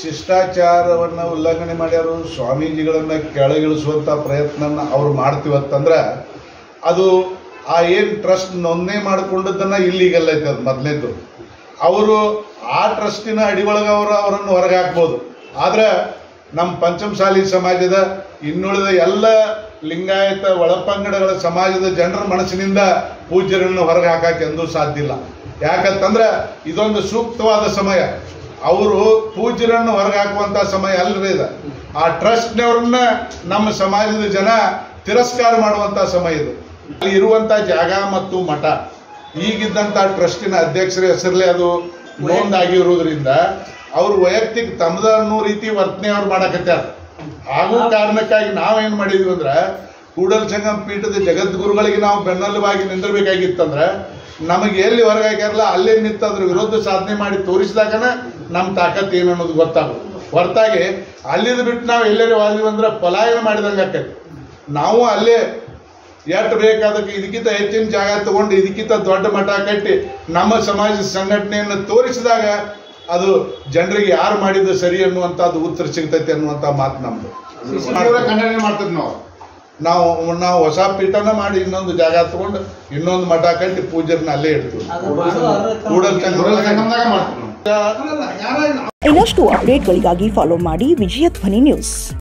ಶಿಷ್ಟಾಚಾರವನ್ನು ಉಲ್ಲಂಘನೆ ಮಾಡ್ಯಾರು, ಸ್ವಾಮೀಜಿಗಳನ್ನು ಕೆಳಗಿಳಿಸುವಂಥ ಪ್ರಯತ್ನ ಅವ್ರು ಮಾಡ್ತೀವತ್ತಂದ್ರೆ ಅದು ಆ ಏನು ಟ್ರಸ್ಟ್ ನೋಂದಣಿ ಮಾಡಿಕೊಂಡದ್ದನ್ನು ಇಲ್ಲಿಗಲ್ ಐತೆ. ಅದು ಮೊದಲನೇದು ಅವರು ಆ ಟ್ರಸ್ಟಿನ ಅಡಿಯೊಳಗೆ ಅವರನ್ನು ಹೊರಗೆ ಹಾಕ್ಬೋದು. ಆದರೆ ನಮ್ಮ ಪಂಚಮಸಾಲಿ ಸಮಾಜದ ಇನ್ನುಳಿದ ಎಲ್ಲ ಲಿಂಗಾಯತ ಒಳಪಂಗಡಗಳ ಸಮಾಜದ ಜನರ ಮನಸ್ಸಿನಿಂದ ಪೂಜ್ಯರನ್ನು ಹೊರಗೆ ಹಾಕಕ್ಕೆ ಎಂದೂ ಸಾಧ್ಯ ಇಲ್ಲ. ಯಾಕಂತಂದ್ರೆ ಇದೊಂದು ಸೂಕ್ತವಾದ ಸಮಯ. ಅವರು ಪೂಜ್ಯರನ್ನು ಹೊರಗೆ ಹಾಕುವಂಥ ಸಮಯ ಅಲ್ಲದೆ ಇದೆ. ಆ ಟ್ರಸ್ಟ್ನವ್ರನ್ನ ನಮ್ಮ ಸಮಾಜದ ಜನ ತಿರಸ್ಕಾರ ಮಾಡುವಂಥ ಸಮಯ ಇದು. ಅಲ್ಲಿ ಇರುವಂಥ ಜಾಗ ಮತ್ತು ಮಠ ಈಗಿದ್ದಂಥ ಟ್ರಸ್ಟಿನ ಅಧ್ಯಕ್ಷರ ಹೆಸರಲ್ಲೇ ಅದು ನೋಂದಾಗಿರುವುದರಿಂದ ಅವರು ವೈಯಕ್ತಿಕ ತಮ್ಮದ ಅನ್ನೋ ರೀತಿ ವರ್ತನೆ ಅವ್ರು ಮಾಡಕತ್ಯಾರ. ಹಾಗೂ ಕಾರಣಕ್ಕಾಗಿ ನಾವೇನು ಮಾಡಿದ್ವಿ ಅಂದ್ರೆ ಕೂಡಲ ಸಂಗಮ ಪೀಠದ ಜಗದ್ಗುರುಗಳಿಗೆ ನಾವು ಬೆನ್ನೆಲುಬಾಗಿ ನಿಂದಿರಬೇಕಾಗಿತ್ತಂದ್ರೆ ನಮಗೆ ಎಲ್ಲಿ ಹೊರಗೆ ಹಾಕ್ಯಾರಲ್ಲ ಅಲ್ಲೇ ನಿಂತು ಅದ್ರ ವಿರುದ್ಧ ಸಾಧನೆ ಮಾಡಿ ತೋರಿಸಿದಾಗನ ನಮ್ಮ ತಾಕತ್ ಏನು ಅನ್ನೋದು ಗೊತ್ತಾಗೋದು. ಹೊರತಾಗಿ ಅಲ್ಲಿದ್ದು ಬಿಟ್ಟು ನಾವು ಎಲ್ಲರೂ ವಾದಿವಿ ಅಂದ್ರೆ ಪಲಾಯನ ಮಾಡಿದಂಗೆ ಆಕೈತಿ. ನಾವು ಅಲ್ಲೇ ಎಷ್ಟು ಬೇಕಾದಕ್ಕೆ ಇದಕ್ಕಿಂತ ಹೆಚ್ಚಿನ ಜಾಗ ತಗೊಂಡು ಇದಕ್ಕಿಂತ ದೊಡ್ಡ ಮಠ ಕಟ್ಟಿ ನಮ್ಮ ಸಮಾಜ ಸಂಘಟನೆಯನ್ನು ತೋರಿಸಿದಾಗ ಅದು ಜನರಿಗೆ ಯಾರು ಮಾಡಿದ್ದು ಸರಿ ಅನ್ನುವಂಥದ್ದು ಉತ್ತರ ಸಿಗ್ತೈತೆ ಅನ್ನುವಂಥ ಮಾತು ನಮ್ದು. ಖಂಡನೆ ಮಾಡ್ತೀವಿ ನಾವು ಹೊಸ ಪೀಠನ ಮಾಡಿ ಇನ್ನೊಂದು ಜಾಗ ತಗೊಂಡು ಇನ್ನೊಂದು ಮಠ ಕಟ್ಟಿ ಪೂಜೆರನ್ನ ಅಲ್ಲೇ ಇಡ್ತೀವಿ. ಇನ್ನಷ್ಟು ಅಪ್ಡೇಟ್ಗಳಿಗಾಗಿ ಫಾಲೋ ಮಾಡಿ ವಿಜಯ ಧ್ವನಿ ನ್ಯೂಸ್.